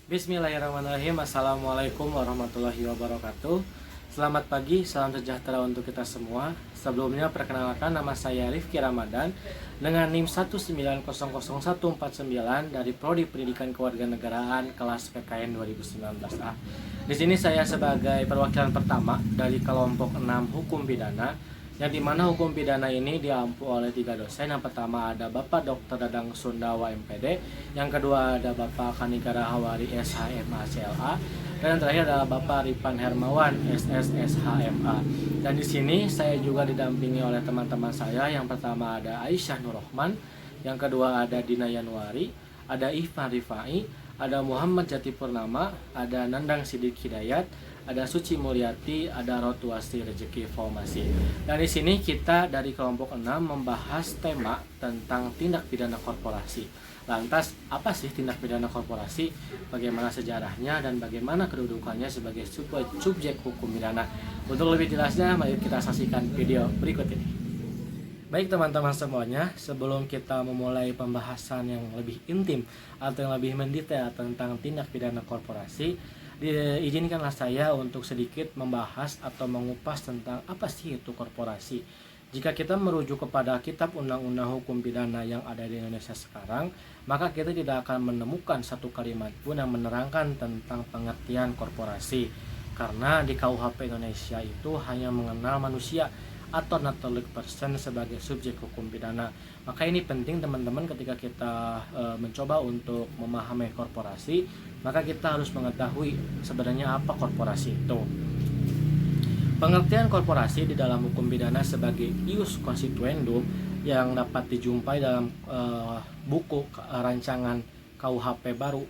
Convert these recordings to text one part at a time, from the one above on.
Bismillahirrahmanirrahim. Assalamualaikum warahmatullahi wabarakatuh. Selamat pagi, salam sejahtera untuk kita semua. Sebelumnya perkenalkan, nama saya Rifki Ramadan dengan NIM 1900149 dari Prodi Pendidikan Kewarganegaraan kelas PKN 2019A. Di sini saya sebagai perwakilan pertama dari kelompok 6 Hukum Pidana, yang dimana hukum pidana ini diampu oleh 3 dosen. Yang pertama ada Bapak Dr. Dadang Sundawa MPD, yang kedua ada Bapak Kanigara Hawari SHMA CLA, dan yang terakhir adalah Bapak Ripan Hermawan SSSHMA. Dan di sini saya juga didampingi oleh teman-teman saya. Yang pertama ada Aisyah Nurrohman, yang kedua ada Dina Yanuari, ada Ivan Rifai, ada Muhammad Jati Purnama, ada Nandang Sidik Hidayat, ada Suci Mulyati, ada Rotuasi Rezeki Formasi. Dan di sini kita dari kelompok 6 membahas tema tentang tindak pidana korporasi. Lantas, apa sih tindak pidana korporasi? Bagaimana sejarahnya dan bagaimana kedudukannya sebagai subjek hukum pidana? Untuk lebih jelasnya, mari kita saksikan video berikut ini. Baik teman-teman semuanya, sebelum kita memulai pembahasan yang lebih intim atau yang lebih mendetail tentang tindak pidana korporasi, izinkanlah saya untuk sedikit membahas atau mengupas tentang apa sih itu korporasi. Jika kita merujuk kepada kitab undang-undang hukum pidana yang ada di Indonesia sekarang, maka kita tidak akan menemukan satu kalimat pun yang menerangkan tentang pengertian korporasi. Karena di KUHP Indonesia itu hanya mengenal manusia atau natural person sebagai subjek hukum pidana. Maka ini penting teman-teman, ketika kita mencoba untuk memahami korporasi, maka kita harus mengetahui sebenarnya apa korporasi itu. Pengertian korporasi di dalam hukum pidana sebagai ius constituendum yang dapat dijumpai dalam buku rancangan KUHP baru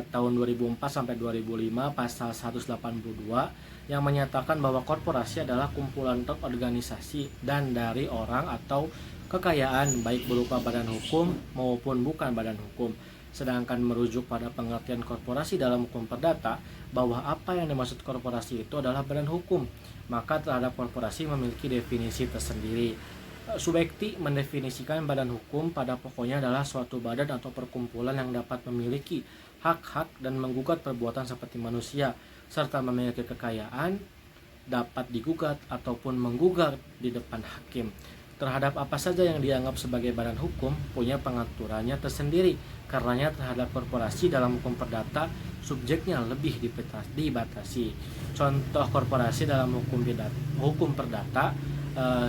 tahun 2004 sampai 2005 pasal 182 yang menyatakan bahwa korporasi adalah kumpulan organisasi dan dari orang atau kekayaan baik berupa badan hukum maupun bukan badan hukum. Sedangkan merujuk pada pengertian korporasi dalam hukum perdata bahwa apa yang dimaksud korporasi itu adalah badan hukum, maka terhadap korporasi memiliki definisi tersendiri. Subekti mendefinisikan badan hukum pada pokoknya adalah suatu badan atau perkumpulan yang dapat memiliki hak-hak dan menggugat perbuatan seperti manusia, serta memiliki kekayaan, dapat digugat ataupun menggugat di depan hakim. Terhadap apa saja yang dianggap sebagai badan hukum punya pengaturannya tersendiri. Karenanya terhadap korporasi dalam hukum perdata subjeknya lebih dibatasi. Contoh korporasi dalam hukum perdata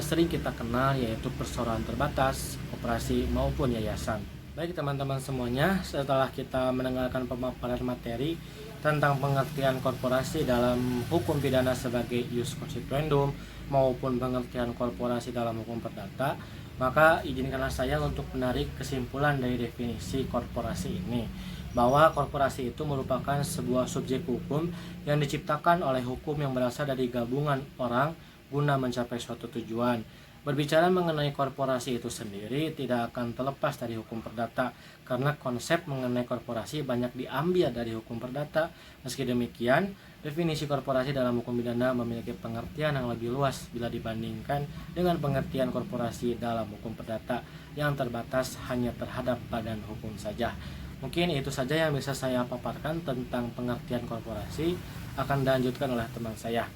sering kita kenal yaitu perseroan terbatas, koperasi maupun yayasan. Baik teman-teman semuanya, setelah kita mendengarkan pemaparan materi tentang pengertian korporasi dalam hukum pidana sebagai ius constituendum maupun pengertian korporasi dalam hukum perdata, maka izinkanlah saya untuk menarik kesimpulan dari definisi korporasi ini, bahwa korporasi itu merupakan sebuah subjek hukum yang diciptakan oleh hukum yang berasal dari gabungan orang guna mencapai suatu tujuan. Berbicara mengenai korporasi itu sendiri tidak akan terlepas dari hukum perdata, karena konsep mengenai korporasi banyak diambil dari hukum perdata. Meski demikian, definisi korporasi dalam hukum pidana memiliki pengertian yang lebih luas bila dibandingkan dengan pengertian korporasi dalam hukum perdata yang terbatas hanya terhadap badan hukum saja. Mungkin itu saja yang bisa saya paparkan tentang pengertian korporasi. Akan dilanjutkan oleh teman saya.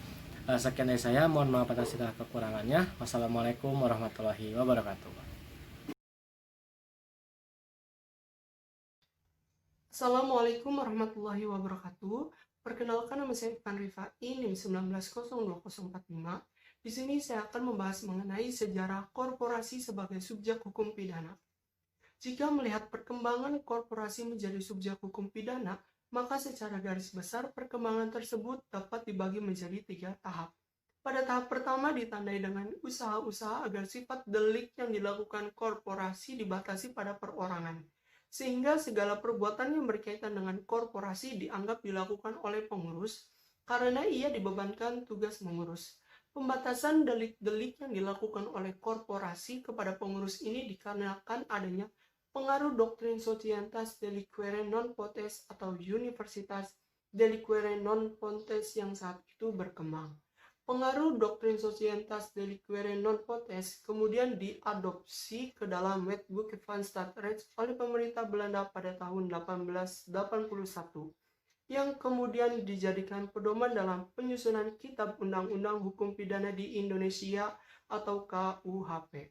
Sekian dari saya, mohon maaf atas segala kekurangannya. Wassalamualaikum warahmatullahi wabarakatuh. Assalamualaikum warahmatullahi wabarakatuh. Perkenalkan, nama saya Ivan Rifai, NIM 1902045. Di sini saya akan membahas mengenai sejarah korporasi sebagai subjek hukum pidana. Jika melihat perkembangan korporasi menjadi subjek hukum pidana, maka secara garis besar perkembangan tersebut dapat dibagi menjadi 3 tahap. Pada tahap pertama ditandai dengan usaha-usaha agar sifat delik yang dilakukan korporasi dibatasi pada perorangan, sehingga segala perbuatan yang berkaitan dengan korporasi dianggap dilakukan oleh pengurus karena ia dibebankan tugas mengurus. Pembatasan delik-delik yang dilakukan oleh korporasi kepada pengurus ini dikarenakan adanya pengaruh doktrin Societas Deliquere Non Potest atau Universitas Deliquere Non Potest yang saat itu berkembang. Pengaruh doktrin Societas Deliquere Non Potens kemudian diadopsi ke dalam Wetboek van Staatsrecht oleh pemerintah Belanda pada tahun 1881, yang kemudian dijadikan pedoman dalam penyusunan Kitab Undang-Undang Hukum Pidana di Indonesia atau KUHP.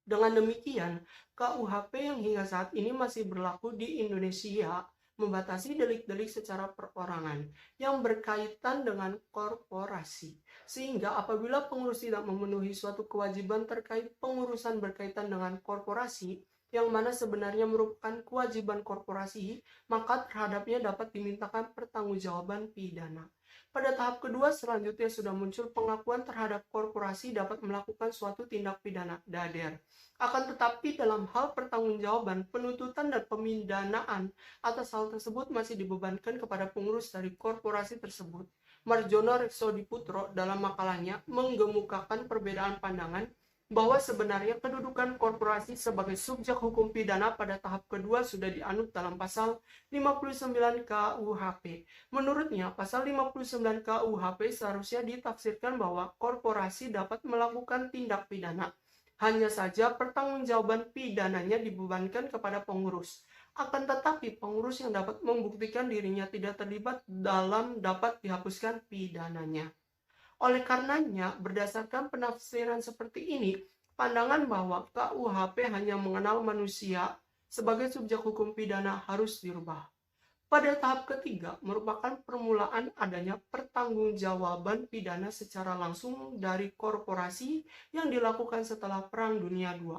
Dengan demikian, KUHP yang hingga saat ini masih berlaku di Indonesia membatasi delik-delik secara perorangan yang berkaitan dengan korporasi. Sehingga apabila pengurus tidak memenuhi suatu kewajiban terkait pengurusan berkaitan dengan korporasi, yang mana sebenarnya merupakan kewajiban korporasi, maka terhadapnya dapat dimintakan pertanggungjawaban pidana. Pada tahap kedua selanjutnya sudah muncul pengakuan terhadap korporasi dapat melakukan suatu tindak pidana (DADER). Akan tetapi dalam hal pertanggungjawaban, penuntutan dan pemindanaan atas hal tersebut masih dibebankan kepada pengurus dari korporasi tersebut. Marjono Reksodiputro dalam makalahnya menggemukakan perbedaan pandangan bahwa sebenarnya kedudukan korporasi sebagai subjek hukum pidana pada tahap kedua sudah dianut dalam pasal 59 KUHP. Menurutnya, pasal 59 KUHP seharusnya ditafsirkan bahwa korporasi dapat melakukan tindak pidana. Hanya saja pertanggungjawaban pidananya dibebankan kepada pengurus. Akan tetapi pengurus yang dapat membuktikan dirinya tidak terlibat dalam dapat dihapuskan pidananya. Oleh karenanya, berdasarkan penafsiran seperti ini, pandangan bahwa KUHP hanya mengenal manusia sebagai subjek hukum pidana harus dirubah. Pada tahap ketiga, merupakan permulaan adanya pertanggungjawaban pidana secara langsung dari korporasi yang dilakukan setelah Perang Dunia II.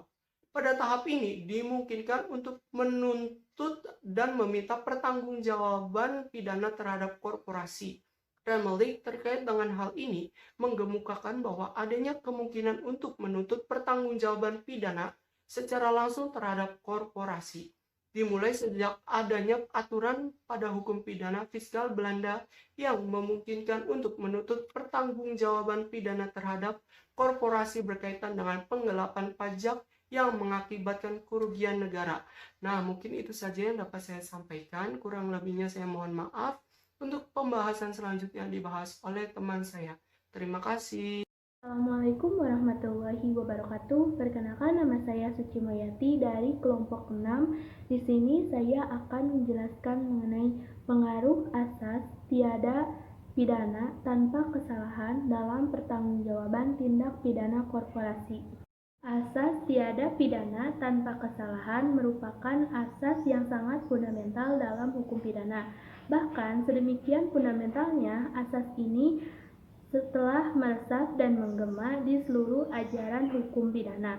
Pada tahap ini, dimungkinkan untuk menuntut dan meminta pertanggungjawaban pidana terhadap korporasi. Remelik terkait dengan hal ini menggemukakan bahwa adanya kemungkinan untuk menuntut pertanggungjawaban pidana secara langsung terhadap korporasi, dimulai sejak adanya aturan pada hukum pidana fiskal Belanda yang memungkinkan untuk menuntut pertanggungjawaban pidana terhadap korporasi berkaitan dengan penggelapan pajak yang mengakibatkan kerugian negara. Nah, mungkin itu saja yang dapat saya sampaikan. Kurang lebihnya saya mohon maaf. Untuk pembahasan selanjutnya dibahas oleh teman saya. Terima kasih. Assalamualaikum warahmatullahi wabarakatuh. Perkenalkan, nama saya Suci Mayati dari kelompok 6. Di sini saya akan menjelaskan mengenai pengaruh asas tiada pidana tanpa kesalahan dalam pertanggungjawaban tindak pidana korporasi. Asas tiada pidana tanpa kesalahan merupakan asas yang sangat fundamental dalam hukum pidana. Bahkan sedemikian fundamentalnya, asas ini setelah meresap dan menggema di seluruh ajaran hukum pidana.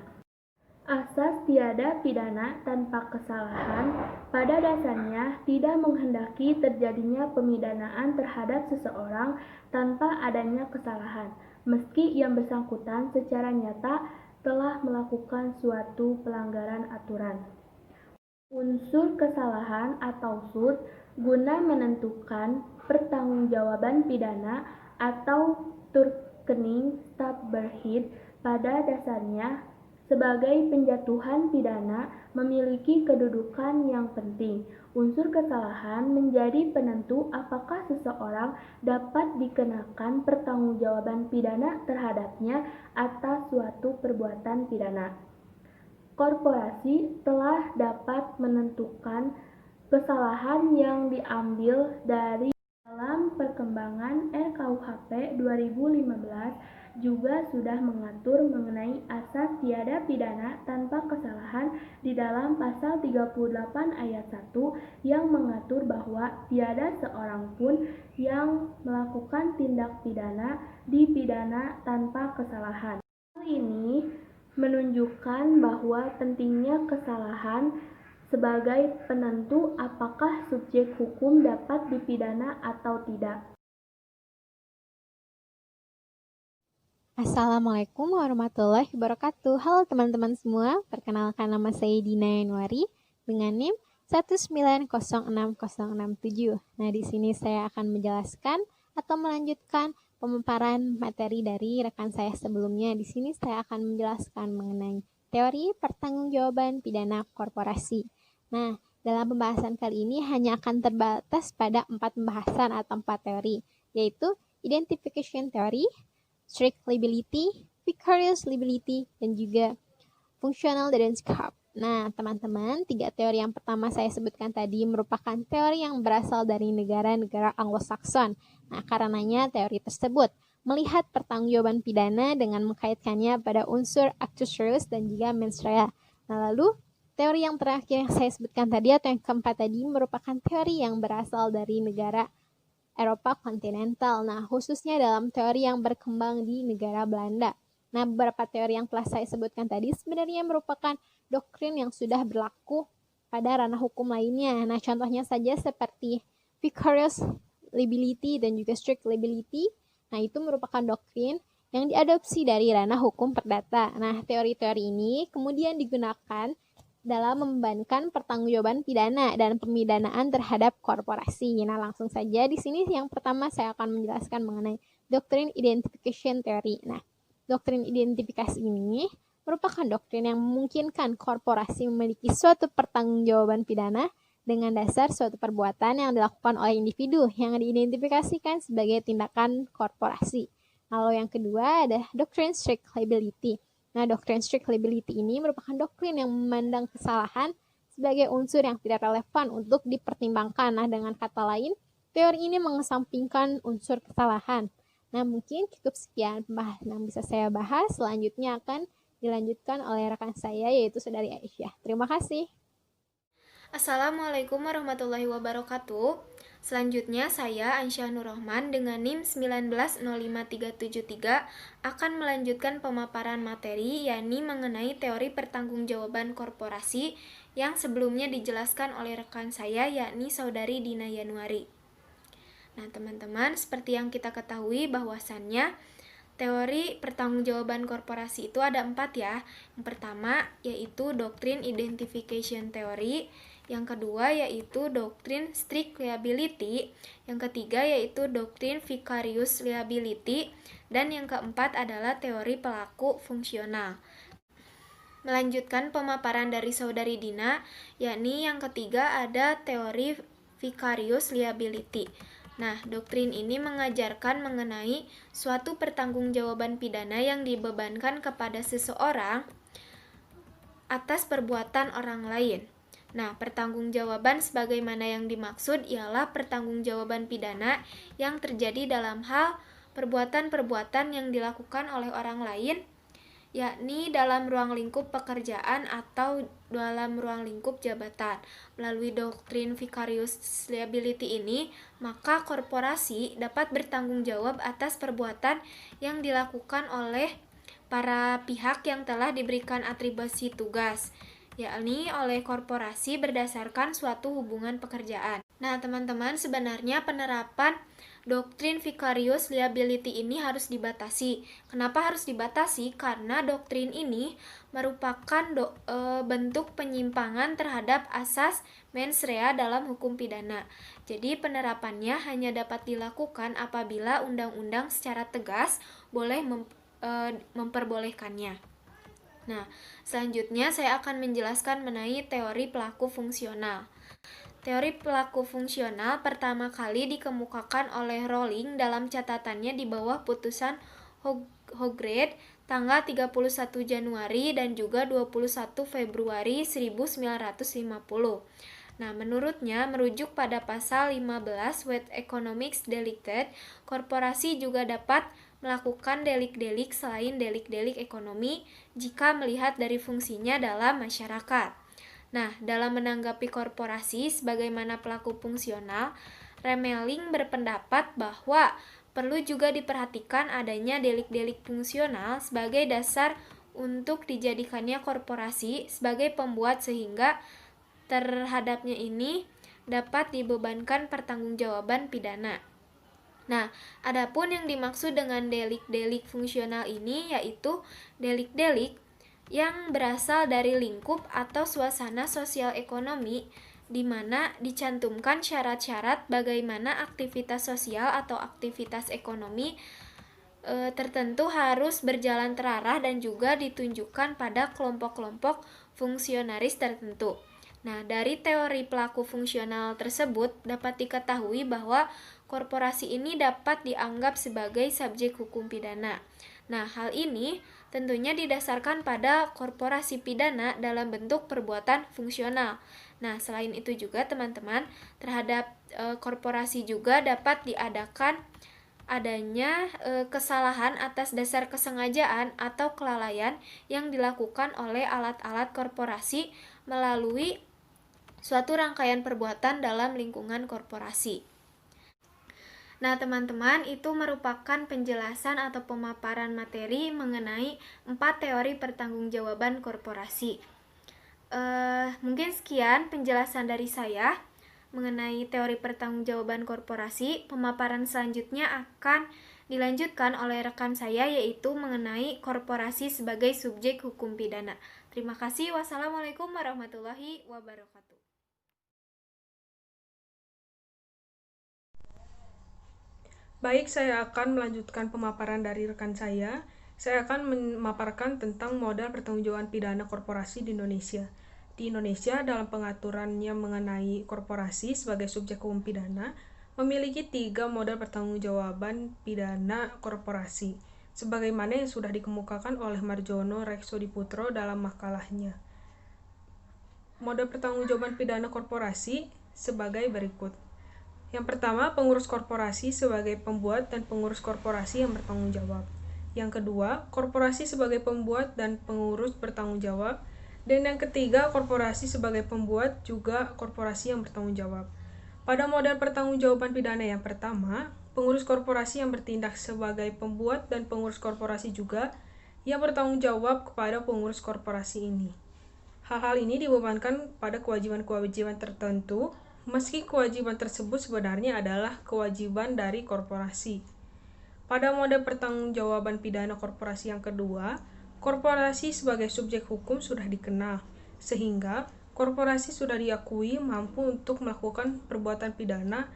Asas tiada pidana tanpa kesalahan pada dasarnya tidak menghendaki terjadinya pemidanaan terhadap seseorang tanpa adanya kesalahan, meski yang bersangkutan secara nyata telah melakukan suatu pelanggaran aturan. Unsur kesalahan atau sud guna menentukan pertanggungjawaban pidana atau turkening strafberhid pada dasarnya sebagai penjatuhan pidana memiliki kedudukan yang penting. Unsur kesalahan menjadi penentu apakah seseorang dapat dikenakan pertanggungjawaban pidana terhadapnya atas suatu perbuatan pidana. Korporasi telah dapat menentukan kesalahan yang diambil dari dalam perkembangan RKUHP 2015 juga sudah mengatur mengenai asas tiada pidana tanpa kesalahan di dalam pasal 38 ayat 1 yang mengatur bahwa tiada seorang pun yang melakukan tindak pidana dipidana tanpa kesalahan. Hal ini menunjukkan bahwa pentingnya kesalahan sebagai penentu apakah subjek hukum dapat dipidana atau tidak. Assalamualaikum warahmatullahi wabarakatuh. Halo teman-teman semua, perkenalkan nama saya Dina Yanwari dengan NIM 1906067. Nah, di sini saya akan menjelaskan atau melanjutkan pemaparan materi dari rekan saya sebelumnya. Di sini saya akan menjelaskan mengenai teori pertanggungjawaban pidana korporasi. Nah, dalam pembahasan kali ini hanya akan terbatas pada 4 pembahasan atau 4 teori, yaitu identification theory, strict liability, vicarious liability, dan juga functional dan scope. Nah, teman-teman, 3 teori yang pertama saya sebutkan tadi merupakan teori yang berasal dari negara-negara Anglo-Saxon. Nah, karenanya teori tersebut melihat pertanggungjawaban pidana dengan mengkaitkannya pada unsur actus reus dan juga mens rea. Nah, lalu teori yang terakhir yang saya sebutkan tadi atau yang keempat tadi merupakan teori yang berasal dari negara Eropa kontinental. Nah, khususnya dalam teori yang berkembang di negara Belanda. Nah, beberapa teori yang telah saya sebutkan tadi sebenarnya merupakan doktrin yang sudah berlaku pada ranah hukum lainnya. Nah, contohnya saja seperti vicarious liability dan juga strict liability. Nah, itu merupakan doktrin yang diadopsi dari ranah hukum perdata. Nah, teori-teori ini kemudian digunakan dalam membebankan pertanggungjawaban pidana dan pemidanaan terhadap korporasi. Nah, langsung saja di sini yang pertama saya akan menjelaskan mengenai doktrin identification theory. Nah, doktrin identifikasi ini merupakan doktrin yang memungkinkan korporasi memiliki suatu pertanggungjawaban pidana dengan dasar suatu perbuatan yang dilakukan oleh individu yang diidentifikasikan sebagai tindakan korporasi. Lalu yang kedua ada doktrin strict liability. Nah, doktrin strict liability ini merupakan doktrin yang memandang kesalahan sebagai unsur yang tidak relevan untuk dipertimbangkan. Nah, dengan kata lain, teori ini mengesampingkan unsur kesalahan. Nah, mungkin cukup sekian pembahasan yang bisa saya bahas. Selanjutnya akan dilanjutkan oleh rekan saya, yaitu Saudari Aisyah. Terima kasih. Assalamualaikum warahmatullahi wabarakatuh. Selanjutnya saya Ansyah Nurrohman dengan NIM 1905373 akan melanjutkan pemaparan materi yakni mengenai teori pertanggungjawaban korporasi yang sebelumnya dijelaskan oleh rekan saya yakni Saudari Dina Yanuari. Nah, teman-teman, seperti yang kita ketahui bahwasannya teori pertanggungjawaban korporasi itu ada 4 ya. Yang pertama yaitu doktrin identification theory, yang kedua yaitu doktrin strict liability, yang ketiga yaitu doktrin vicarious liability, dan yang keempat adalah teori pelaku fungsional. Melanjutkan pemaparan dari Saudari Dina, yakni yang ketiga ada teori vicarious liability. Nah, doktrin ini mengajarkan mengenai suatu pertanggungjawaban pidana yang dibebankan kepada seseorang atas perbuatan orang lain. Nah, pertanggungjawaban sebagaimana yang dimaksud ialah pertanggungjawaban pidana yang terjadi dalam hal perbuatan-perbuatan yang dilakukan oleh orang lain, yakni dalam ruang lingkup pekerjaan atau dalam ruang lingkup jabatan. Melalui doktrin vicarious liability ini, maka korporasi dapat bertanggung jawab atas perbuatan yang dilakukan oleh para pihak yang telah diberikan atribusi tugas, yakni oleh korporasi berdasarkan suatu hubungan pekerjaan. Nah, teman-teman, sebenarnya penerapan doktrin vicarious liability ini harus dibatasi. Kenapa harus dibatasi? Karena doktrin ini merupakan bentuk penyimpangan terhadap asas mens rea dalam hukum pidana. Jadi penerapannya hanya dapat dilakukan apabila undang-undang secara tegas boleh memperbolehkannya. Nah, selanjutnya saya akan menjelaskan mengenai teori pelaku fungsional. Teori pelaku fungsional pertama kali dikemukakan oleh Rowling dalam catatannya di bawah putusan Hograve tanggal 31 Januari dan juga 21 Februari 1950. Nah, menurutnya merujuk pada pasal 15 Wet Economics Delicted, korporasi juga dapat melakukan delik-delik selain delik-delik ekonomi jika melihat dari fungsinya dalam masyarakat. Nah, dalam menanggapi korporasi sebagaimana pelaku fungsional, Remeling berpendapat bahwa perlu juga diperhatikan adanya delik-delik fungsional sebagai dasar untuk dijadikannya korporasi sebagai pembuat sehingga terhadapnya ini dapat dibebankan pertanggungjawaban pidana. Nah, adapun yang dimaksud dengan delik-delik fungsional ini yaitu delik-delik yang berasal dari lingkup atau suasana sosial ekonomi di mana dicantumkan syarat-syarat bagaimana aktivitas sosial atau aktivitas ekonomi tertentu harus berjalan terarah dan juga ditunjukkan pada kelompok-kelompok fungsionaris tertentu. Nah, dari teori pelaku fungsional tersebut dapat diketahui bahwa korporasi ini dapat dianggap sebagai subjek hukum pidana. Nah, hal ini tentunya didasarkan pada korporasi pidana dalam bentuk perbuatan fungsional. Nah, selain itu juga teman-teman, terhadap korporasi juga dapat diadakan adanya kesalahan atas dasar kesengajaan atau kelalaian yang dilakukan oleh alat-alat korporasi melalui suatu rangkaian perbuatan dalam lingkungan korporasi. Nah, teman-teman, itu merupakan penjelasan atau pemaparan materi mengenai 4 teori pertanggungjawaban korporasi. Mungkin sekian penjelasan dari saya mengenai teori pertanggungjawaban korporasi. Pemaparan selanjutnya akan dilanjutkan oleh rekan saya, yaitu mengenai korporasi sebagai subjek hukum pidana. Terima kasih. Wassalamualaikum warahmatullahi wabarakatuh. Baik, saya akan melanjutkan pemaparan dari rekan saya. Saya akan memaparkan tentang model pertanggungjawaban pidana korporasi di Indonesia. Di Indonesia, dalam pengaturannya mengenai korporasi sebagai subjek hukum pidana, memiliki 3 model pertanggungjawaban pidana korporasi, sebagaimana yang sudah dikemukakan oleh Marjono Reksodiputro dalam makalahnya. Model pertanggungjawaban pidana korporasi sebagai berikut. Yang pertama, pengurus korporasi sebagai pembuat dan pengurus korporasi yang bertanggung jawab. Yang kedua, korporasi sebagai pembuat dan pengurus bertanggung jawab. Dan yang ketiga, korporasi sebagai pembuat juga korporasi yang bertanggung jawab. Pada model pertanggungjawaban pidana yang pertama, pengurus korporasi yang bertindak sebagai pembuat dan pengurus korporasi juga yang bertanggung jawab kepada pengurus korporasi ini. Hal-hal ini dibebankan pada kewajiban-kewajiban tertentu, meski kewajiban tersebut sebenarnya adalah kewajiban dari korporasi. Pada mode pertanggungjawaban pidana korporasi yang kedua, korporasi sebagai subjek hukum sudah dikenal, sehingga korporasi sudah diakui mampu untuk melakukan perbuatan pidana,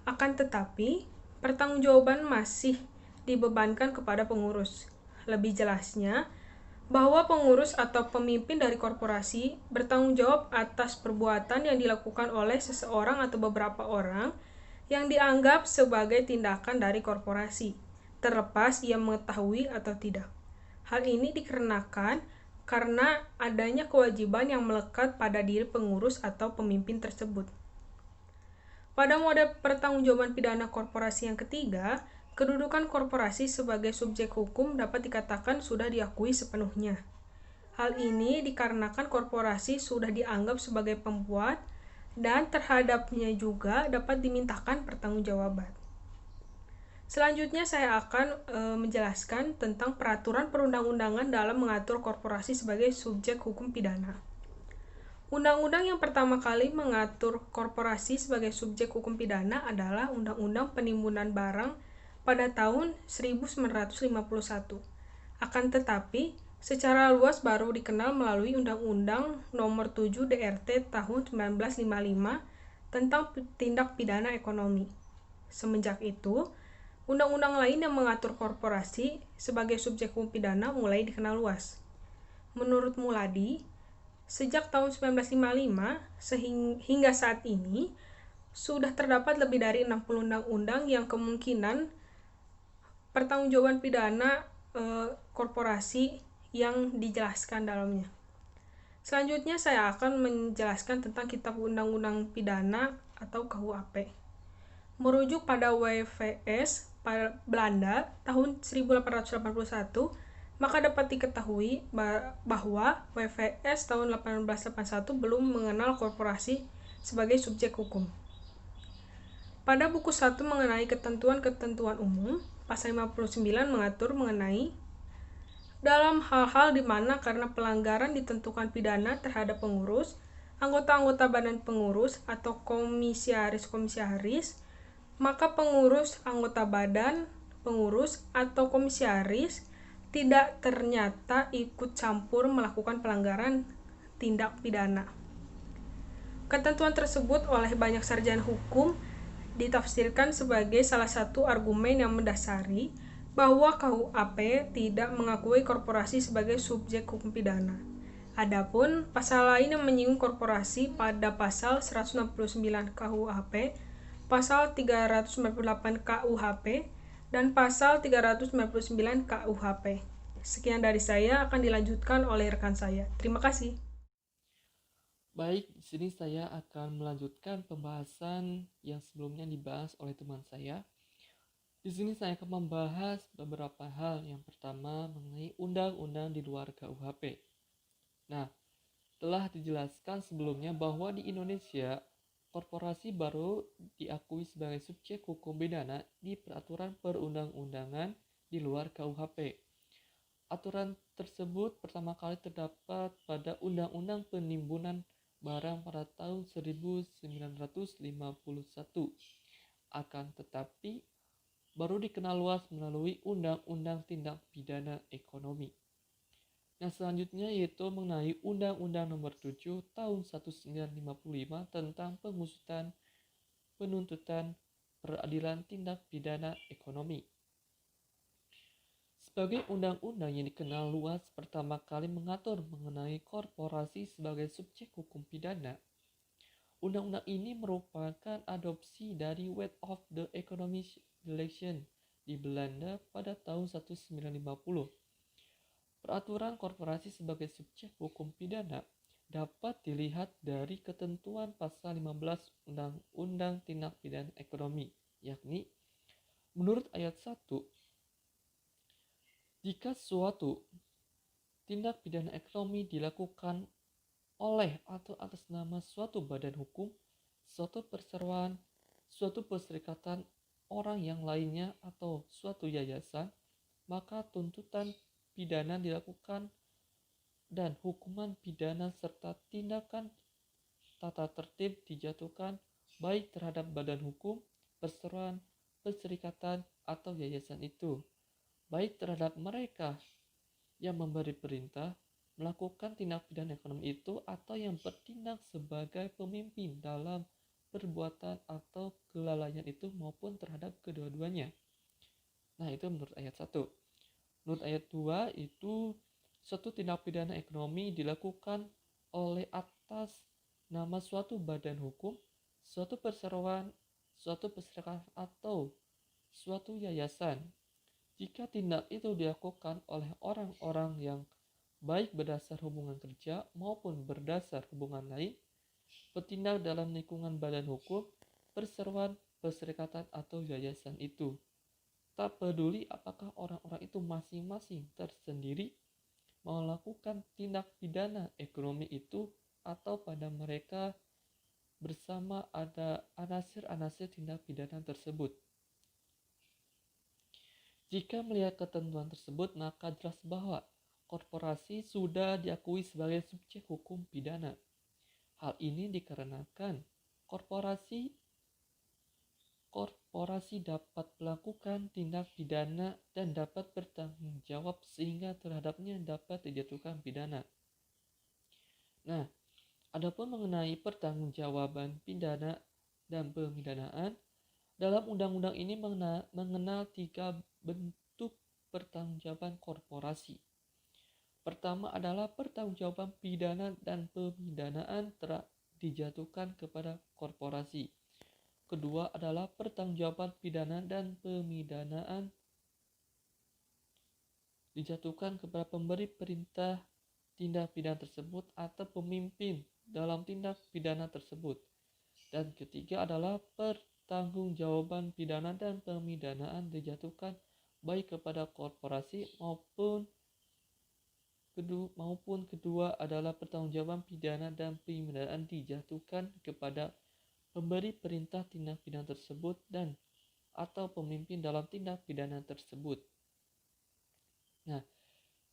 akan tetapi pertanggungjawaban masih dibebankan kepada pengurus. Lebih jelasnya, bahwa pengurus atau pemimpin dari korporasi bertanggung jawab atas perbuatan yang dilakukan oleh seseorang atau beberapa orang yang dianggap sebagai tindakan dari korporasi, terlepas ia mengetahui atau tidak. Hal ini dikarenakan karena adanya kewajiban yang melekat pada diri pengurus atau pemimpin tersebut. Pada mode pertanggungjawaban pidana korporasi yang ketiga, kedudukan korporasi sebagai subjek hukum dapat dikatakan sudah diakui sepenuhnya. Hal ini dikarenakan korporasi sudah dianggap sebagai pembuat dan terhadapnya juga dapat dimintakan pertanggungjawaban. Selanjutnya saya akan menjelaskan tentang peraturan perundang-undangan dalam mengatur korporasi sebagai subjek hukum pidana. Undang-undang yang pertama kali mengatur korporasi sebagai subjek hukum pidana adalah Undang-Undang Penimbunan Barang pada tahun 1951. Akan tetapi, secara luas baru dikenal melalui Undang-Undang Nomor 7 DRT tahun 1955 tentang tindak pidana ekonomi. Semenjak itu, undang-undang lain yang mengatur korporasi sebagai subjek hukum pidana mulai dikenal luas. Menurut Muladi, sejak tahun 1955 hingga saat ini, sudah terdapat lebih dari 60 undang-undang yang kemungkinan pertanggungjawaban pidana korporasi yang dijelaskan dalamnya. Selanjutnya saya akan menjelaskan tentang Kitab Undang-Undang Pidana atau KUHP. Merujuk pada WVS pada Belanda tahun 1881, maka dapat diketahui bahwa WVS tahun 1881 belum mengenal korporasi sebagai subjek hukum. Pada buku 1 mengenai ketentuan-ketentuan umum, pasal 59 mengatur mengenai dalam hal-hal di mana karena pelanggaran ditentukan pidana terhadap pengurus, anggota-anggota badan pengurus atau komisaris-komisaris, maka pengurus, anggota badan pengurus atau komisaris tidak ternyata ikut campur melakukan pelanggaran tindak pidana. Ketentuan tersebut oleh banyak sarjana hukum ditafsirkan sebagai salah satu argumen yang mendasari bahwa KUHP tidak mengakui korporasi sebagai subjek hukum pidana. Adapun pasal lain yang menyinggung korporasi pada pasal 169 KUHP Pasal 398 KUHP, dan Pasal 399 KUHP. Sekian dari saya, akan dilanjutkan oleh rekan saya. Terima kasih. Baik, di sini saya akan melanjutkan pembahasan yang sebelumnya dibahas oleh teman saya. Di sini saya akan membahas beberapa hal. Yang pertama mengenai undang-undang di luar KUHP. Nah, telah dijelaskan sebelumnya bahwa di Indonesia, korporasi baru diakui sebagai subjek hukum pidana di peraturan perundang-undangan di luar KUHP. Aturan tersebut pertama kali terdapat pada Undang-Undang Penimbunan Barang pada tahun 1951. Akan tetapi, baru dikenal luas melalui Undang-Undang Tindak Pidana Ekonomi. Nah, selanjutnya yaitu mengenai Undang-Undang Nomor 7 Tahun 1955 tentang pengusutan, penuntutan, peradilan tindak pidana ekonomi. Sebagai undang-undang yang dikenal luas pertama kali mengatur mengenai korporasi sebagai subjek hukum pidana. Undang-undang ini merupakan adopsi dari Wet of the Economische Election di Belanda pada tahun 1950. Peraturan korporasi sebagai subjek hukum pidana dapat dilihat dari ketentuan pasal 15 Undang-Undang Tindak Pidana Ekonomi, yakni menurut ayat 1, jika suatu tindak pidana ekonomi dilakukan oleh atau atas nama suatu badan hukum, suatu perseroan, suatu perserikatan orang yang lainnya atau suatu yayasan, maka tuntutan pidana dilakukan dan hukuman pidana serta tindakan tata tertib dijatuhkan baik terhadap badan hukum, perseroan, perserikatan, atau yayasan itu, baik terhadap mereka yang memberi perintah melakukan tindak pidana ekonomi itu atau yang bertindak sebagai pemimpin dalam perbuatan atau kelalaian itu maupun terhadap kedua-duanya. Nah, itu menurut ayat 1. Menurut ayat 2 itu suatu tindak pidana ekonomi dilakukan oleh atas nama suatu badan hukum, suatu perseroan, suatu perserikatan atau suatu yayasan. Jika tindak itu dilakukan oleh orang-orang yang baik berdasar hubungan kerja maupun berdasar hubungan lain, bertindak dalam lingkungan badan hukum, perseroan, perserikatan atau yayasan itu. Tak peduli apakah orang-orang itu masing-masing tersendiri melakukan tindak pidana ekonomi itu atau pada mereka bersama ada anasir-anasir tindak pidana tersebut. Jika melihat ketentuan tersebut, maka jelas bahwa korporasi sudah diakui sebagai subjek hukum pidana. Hal ini dikarenakan korporasi dapat melakukan tindak pidana dan dapat bertanggung jawab sehingga terhadapnya dapat dijatuhkan pidana. Nah, adapun mengenai pertanggungjawaban pidana dan pemidanaan, dalam undang-undang ini mengenal 3 bentuk pertanggungjawaban korporasi. Pertama adalah pertanggungjawaban pidana dan pemidanaan dijatuhkan kepada korporasi. Kedua adalah pertanggungjawaban pidana dan pemidanaan dijatuhkan kepada pemberi perintah tindak pidana tersebut atau pemimpin dalam tindak pidana tersebut. Dan ketiga adalah pertanggungjawaban pidana dan pemidanaan dijatuhkan baik kepada korporasi maupun kedua adalah pertanggungjawaban pidana dan pemidanaan dijatuhkan kepada pemberi perintah tindak pidana tersebut dan atau pemimpin dalam tindak pidana tersebut. Nah,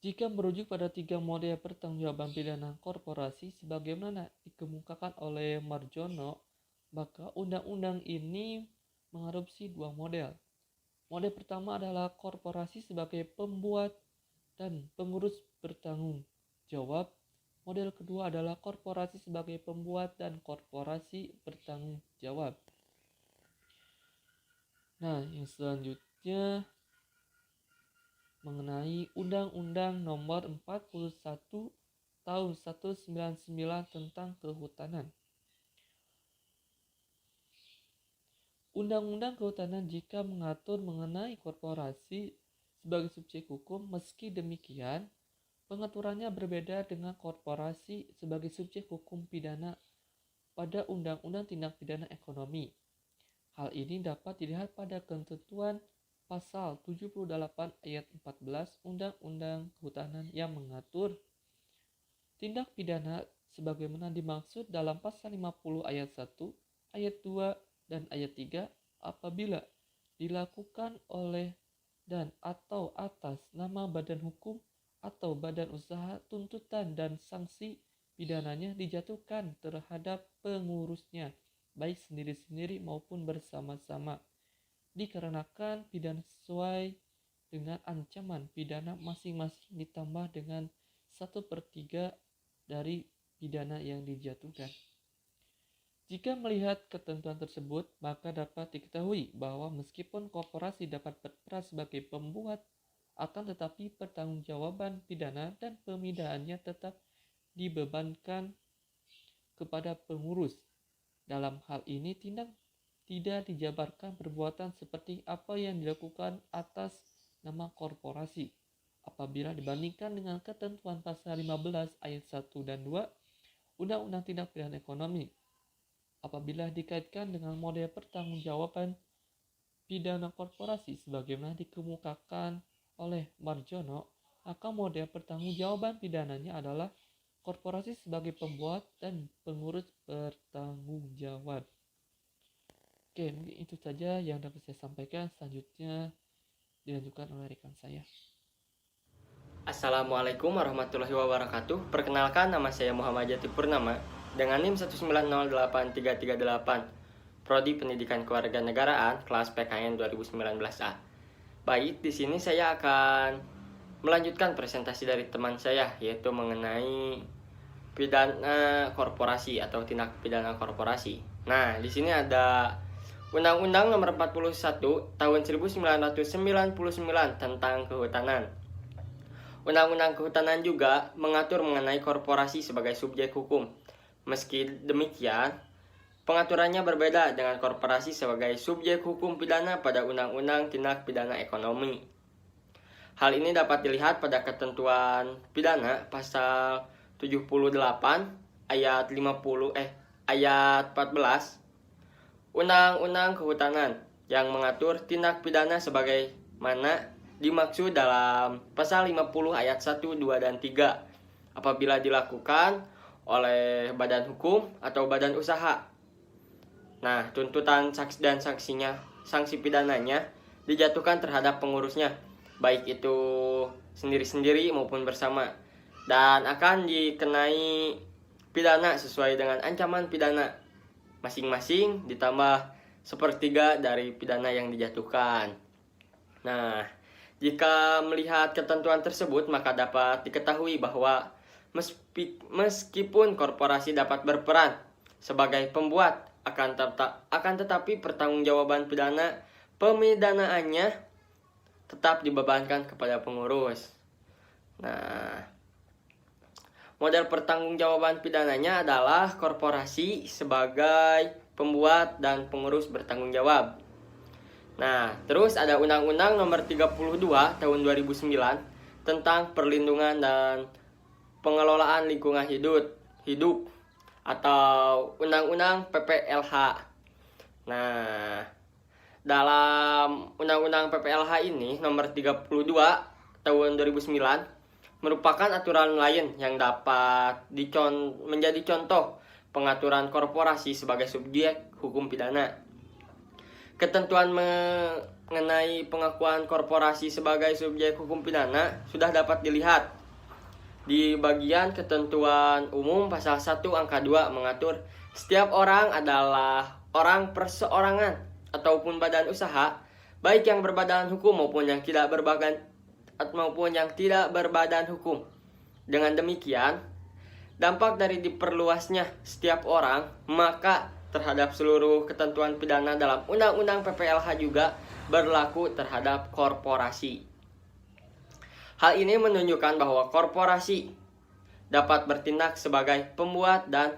jika merujuk pada 3 model pertanggungjawaban pidana korporasi sebagaimana dikemukakan oleh Marjono, maka undang-undang ini mengadopsi 2 model. Model pertama adalah korporasi sebagai pembuat dan pengurus bertanggung jawab. Model kedua adalah korporasi sebagai pembuat dan korporasi bertanggung jawab. Nah, yang selanjutnya mengenai Undang-Undang Nomor 41 Tahun 1999 tentang Kehutanan. Undang-undang Kehutanan jika mengatur mengenai korporasi sebagai subjek hukum, meski demikian, pengaturannya berbeda dengan korporasi sebagai subjek hukum pidana pada Undang-Undang Tindak Pidana Ekonomi. Hal ini dapat dilihat pada ketentuan pasal 78 ayat 14 Undang-Undang Kehutanan yang mengatur tindak pidana sebagaimana dimaksud dalam pasal 50 ayat 1, ayat 2, dan ayat 3 apabila dilakukan oleh dan atau atas nama badan hukum atau badan usaha, tuntutan dan sanksi pidananya dijatuhkan terhadap pengurusnya, baik sendiri-sendiri maupun bersama-sama, dikarenakan pidana sesuai dengan ancaman pidana masing-masing ditambah dengan 1/3 dari pidana yang dijatuhkan. Jika melihat ketentuan tersebut, maka dapat diketahui bahwa meskipun korporasi dapat berperan sebagai pembuat, akan tetapi pertanggungjawaban pidana dan pemidananya tetap dibebankan kepada pengurus. Dalam hal ini tidak dijabarkan perbuatan seperti apa yang dilakukan atas nama korporasi apabila dibandingkan dengan ketentuan pasal 15 ayat 1 dan 2 Undang-Undang Tindak Pidana Ekonomi. Apabila dikaitkan dengan model pertanggungjawaban pidana korporasi sebagaimana dikemukakan oleh Marjono, maka model pertanggungjawaban pidananya adalah korporasi sebagai pembuat dan pengurus bertanggung jawab. Oke, mungkin itu saja yang dapat saya sampaikan. Selanjutnya dilanjutkan oleh rekan saya. Assalamualaikum warahmatullahi wabarakatuh. Perkenalkan, nama saya Muhammad Jati Purnama dengan NIM 1908338, Prodi Pendidikan Kewarganegaraan, kelas PKN 2019A. Baik, di sini saya akan melanjutkan presentasi dari teman saya, yaitu mengenai pidana korporasi atau tindak pidana korporasi. Nah, di sini ada Undang-Undang Nomor 41 Tahun 1999 tentang Kehutanan. Undang-Undang Kehutanan juga mengatur mengenai korporasi sebagai subjek hukum. Meski demikian, pengaturannya berbeda dengan korporasi sebagai subjek hukum pidana pada Undang-Undang Tindak Pidana Ekonomi. Hal ini dapat dilihat pada ketentuan pidana pasal 78 ayat 14 Undang-Undang Kehutanan yang mengatur tindak pidana sebagaimana dimaksud dalam pasal 50 ayat 1, 2, dan 3 apabila dilakukan oleh badan hukum atau badan usaha. Nah, tuntutan saksi dan sanksi pidananya dijatuhkan terhadap pengurusnya, baik itu sendiri-sendiri maupun bersama, dan akan dikenai pidana sesuai dengan ancaman pidana masing-masing ditambah 1/3 dari pidana yang dijatuhkan. Nah, jika melihat ketentuan tersebut, maka dapat diketahui bahwa meskipun korporasi dapat berperan sebagai pembuat, akan tetapi pertanggungjawaban pidana pemidanaannya tetap dibebankan kepada pengurus. Nah, model pertanggungjawaban pidananya adalah korporasi sebagai pembuat dan pengurus bertanggung jawab. Nah, terus ada Undang-Undang Nomor 32 Tahun 2009 tentang perlindungan dan pengelolaan lingkungan hidup atau Undang-Undang PPLH. Nah, dalam Undang-Undang PPLH ini Nomor 32 Tahun 2009 merupakan aturan lain yang dapat menjadi contoh pengaturan korporasi sebagai subjek hukum pidana. Ketentuan mengenai pengakuan korporasi sebagai subjek hukum pidana sudah dapat dilihat di bagian ketentuan umum pasal 1 angka 2 mengatur setiap orang adalah orang perseorangan ataupun badan usaha, baik yang berbadan hukum maupun yang tidak berbadan hukum. Dengan demikian, dampak dari diperluasnya setiap orang maka terhadap seluruh ketentuan pidana dalam Undang-Undang PPLH juga berlaku terhadap korporasi. Hal ini menunjukkan bahwa korporasi dapat bertindak sebagai pembuat dan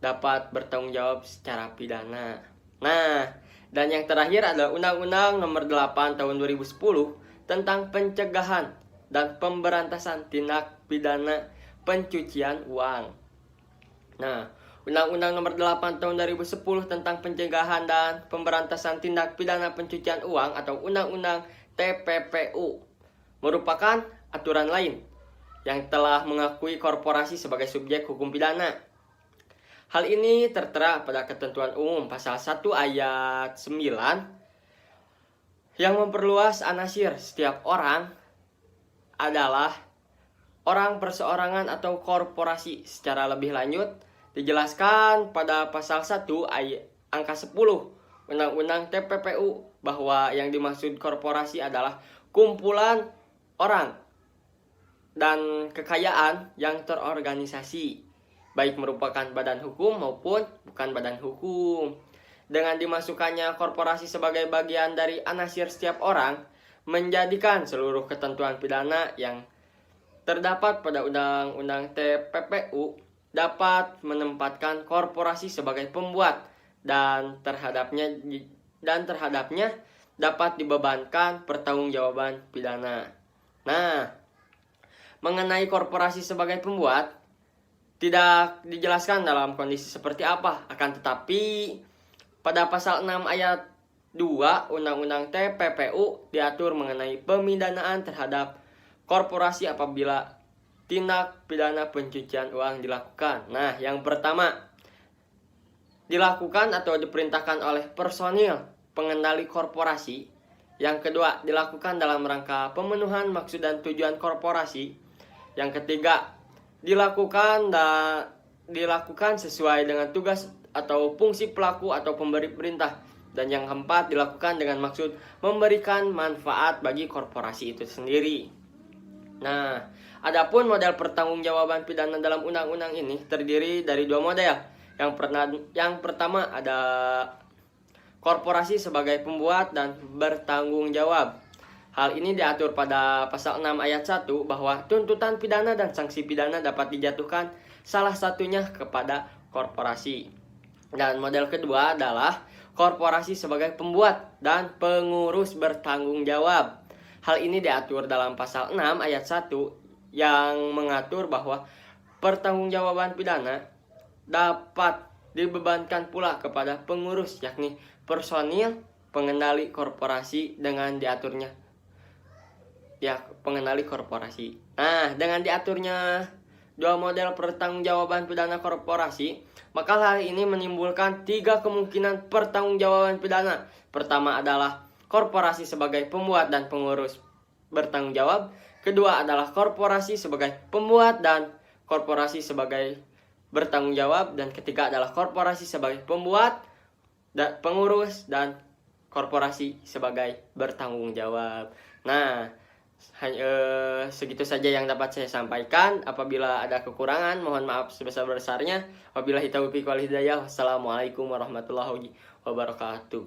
dapat bertanggung jawab secara pidana. Nah, Dan yang terakhir adalah Undang-Undang Nomor 8 Tahun 2010 tentang pencegahan dan pemberantasan tindak pidana pencucian uang. Nah, Undang-Undang Nomor 8 Tahun 2010 tentang pencegahan dan pemberantasan tindak pidana pencucian uang atau Undang-Undang TPPU merupakan aturan lain yang telah mengakui korporasi sebagai subjek hukum pidana. Hal ini tertera pada Ketentuan Umum Pasal 1 Ayat 9 yang memperluas anasir setiap orang adalah orang perseorangan atau korporasi. Secara lebih lanjut dijelaskan pada pasal 1 ayat angka 10 Undang-Undang TPPU bahwa yang dimaksud korporasi adalah kumpulan orang dan kekayaan yang terorganisasi, baik merupakan badan hukum maupun bukan badan hukum. Dengan dimasukkannya korporasi sebagai bagian dari anasir setiap orang, menjadikan seluruh ketentuan pidana yang terdapat pada Undang-Undang TPPU dapat menempatkan korporasi sebagai pembuat dan terhadapnya dapat dibebankan pertanggungjawaban pidana. Nah, mengenai korporasi sebagai pembuat tidak dijelaskan dalam kondisi seperti apa, akan tetapi pada pasal 6 ayat 2 Undang-Undang TPPU diatur mengenai pemidanaan terhadap korporasi apabila tindak pidana pencucian uang dilakukan. Nah, yang pertama, dilakukan atau diperintahkan oleh personil pengendali korporasi. Yang kedua, dilakukan dalam rangka pemenuhan maksud dan tujuan korporasi. Yang ketiga, dilakukan sesuai dengan tugas atau fungsi pelaku atau pemberi perintah. Dan yang keempat, dilakukan dengan maksud memberikan manfaat bagi korporasi itu sendiri. Nah, adapun model pertanggungjawaban pidana dalam undang-undang ini terdiri dari dua model. Yang pertama ada korporasi sebagai pembuat dan bertanggung jawab. Hal ini diatur pada pasal 6 ayat 1 bahwa tuntutan pidana dan sanksi pidana dapat dijatuhkan salah satunya kepada korporasi. Dan model kedua adalah korporasi sebagai pembuat dan pengurus bertanggung jawab. Hal ini diatur dalam pasal 6 ayat 1 yang mengatur bahwa pertanggungjawaban pidana dapat dibebankan pula kepada pengurus, yakni personil pengendali korporasi dengan diaturnya pengendali korporasi. Nah, dengan diaturnya dua model pertanggungjawaban pidana korporasi, maka hal ini menimbulkan tiga kemungkinan pertanggungjawaban pidana. Pertama adalah korporasi sebagai pembuat dan pengurus bertanggung jawab. Kedua adalah korporasi sebagai pembuat dan korporasi sebagai bertanggung jawab. Dan ketiga adalah korporasi sebagai pembuat, dan pengurus, dan korporasi sebagai bertanggung jawab. Nah, segitu saja yang dapat saya sampaikan. Apabila ada kekurangan, mohon maaf sebesar-besarnya. Wabillahi taufiq wal hidayah. Wassalamualaikum warahmatullahi wabarakatuh.